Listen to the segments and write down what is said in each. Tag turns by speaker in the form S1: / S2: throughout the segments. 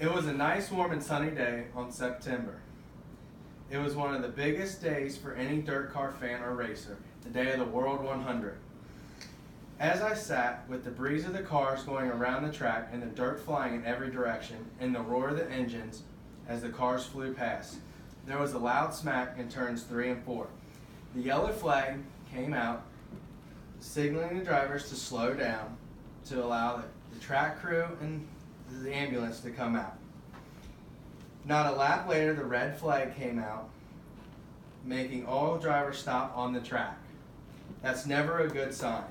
S1: It was a nice, warm, and sunny day on September. It was one of the biggest days for any dirt car fan or racer, the day of the World 100. As I sat with the breeze of the cars going around the track and the dirt flying in every direction and the roar of the engines as the cars flew past, there was a loud smack in turns 3 and 4. The yellow flag came out, signaling the drivers to slow down to allow the track crew and the ambulance to come out. Not a lap later, the red flag came out, making all drivers stop on the track. That's never a good sign.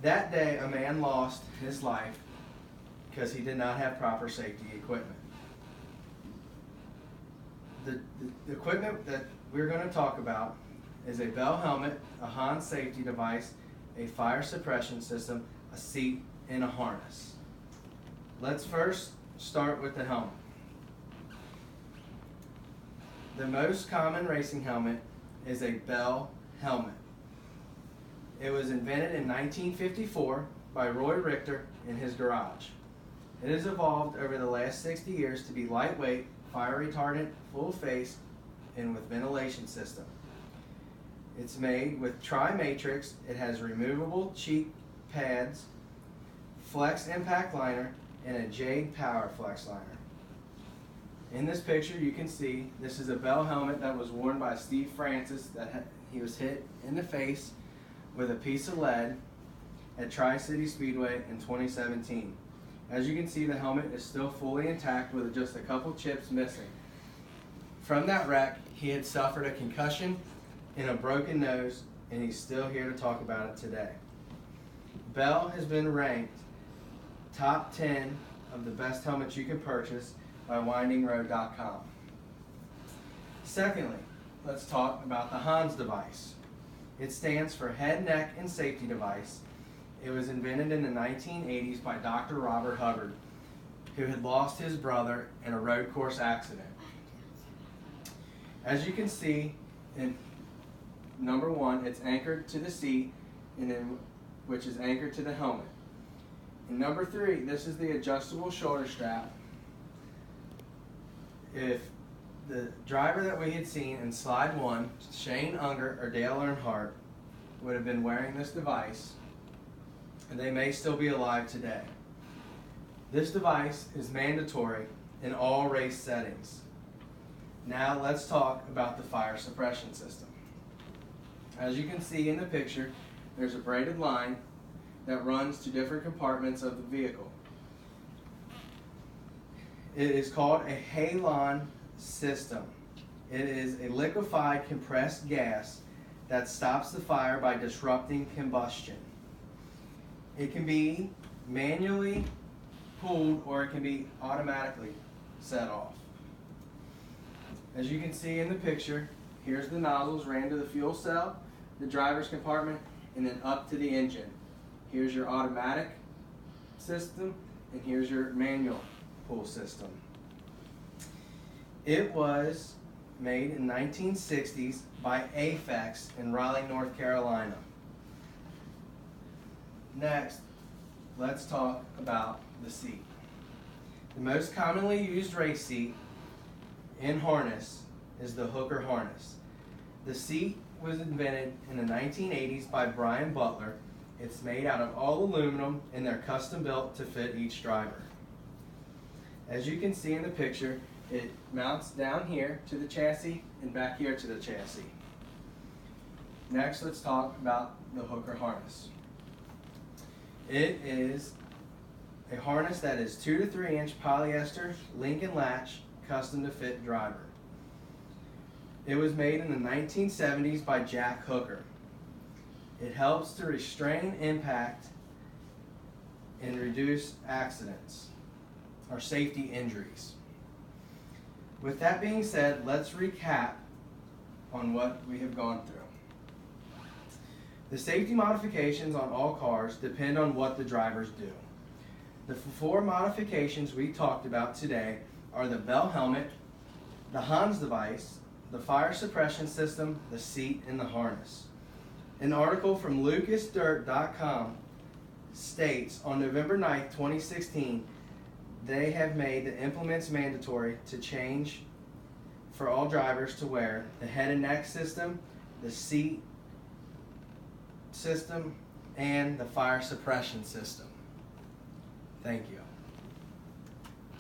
S1: That day, a man lost his life because he did not have proper safety equipment. The equipment that we're going to talk about is a bell helmet, a Hans safety device, a fire suppression system, a seat, and a harness. Let's first start with the helmet. The most common racing helmet is a bell helmet. It was invented in 1954 by Roy Richter in his garage. It has evolved over the last 60 years to be lightweight, fire retardant, full face, and with ventilation system. It's made with tri-matrix. It has removable cheek pads, flex impact liner, and a jade power flex liner. In this picture you can see this is a bell helmet that was worn by Steve Francis he was hit in the face with a piece of lead at Tri-City Speedway in 2017. As you can see, the helmet is still fully intact with just a couple chips missing. From that wreck, he had suffered a concussion and a broken nose, and he's still here to talk about it today. Bell has been ranked top 10 of the best helmets you can purchase by windingroad.com. Secondly, let's talk about the Hans device. It stands for Head, Neck, and Safety Device. It was invented in the 1980s by Dr. Robert Hubbard, who had lost his brother in a road course accident. As you can see in number 1, it's anchored to the seat, and then which is anchored to the helmet. In number 3, this is the adjustable shoulder strap. If the driver that we had seen in slide 1, Shane Unger or Dale Earnhardt, would have been wearing this device, and they may still be alive today. This device is mandatory in all race settings. Now let's talk about the fire suppression system. As you can see in the picture, there's a braided line that runs to different compartments of the vehicle. It is called a halon system. It is a liquefied compressed gas that stops the fire by disrupting combustion. It can be manually pulled or it can be automatically set off. As you can see in the picture, here's the nozzles ran to the fuel cell, the driver's compartment, and then up to the engine. Here's your automatic system, and here's your manual pull system. It was made in 1960s by Afex in Raleigh, North Carolina. Next, let's talk about the seat. The most commonly used race seat in harness is the Hooker harness. The seat was invented in the 1980s by Brian Butler. It's made out of all aluminum and they're custom built to fit each driver. As you can see in the picture, it mounts down here to the chassis and back here to the chassis. Next, let's talk about the Hooker harness. It is a harness that is 2 to 3 inch polyester link and latch, custom to fit driver. It was made in the 1970s by Jack Hooker. It helps to restrain impact and reduce accidents or safety injuries. With that being said, let's recap on what we have gone through. The safety modifications on all cars depend on what the drivers do. The 4 modifications we talked about today are the bell helmet, the Hans device, the fire suppression system, the seat, and the harness. An article from lucasdirt.com states on November 9th, 2016, they have made the implements mandatory to change for all drivers to wear the head and neck system, the seat system, and the fire suppression system. Thank you.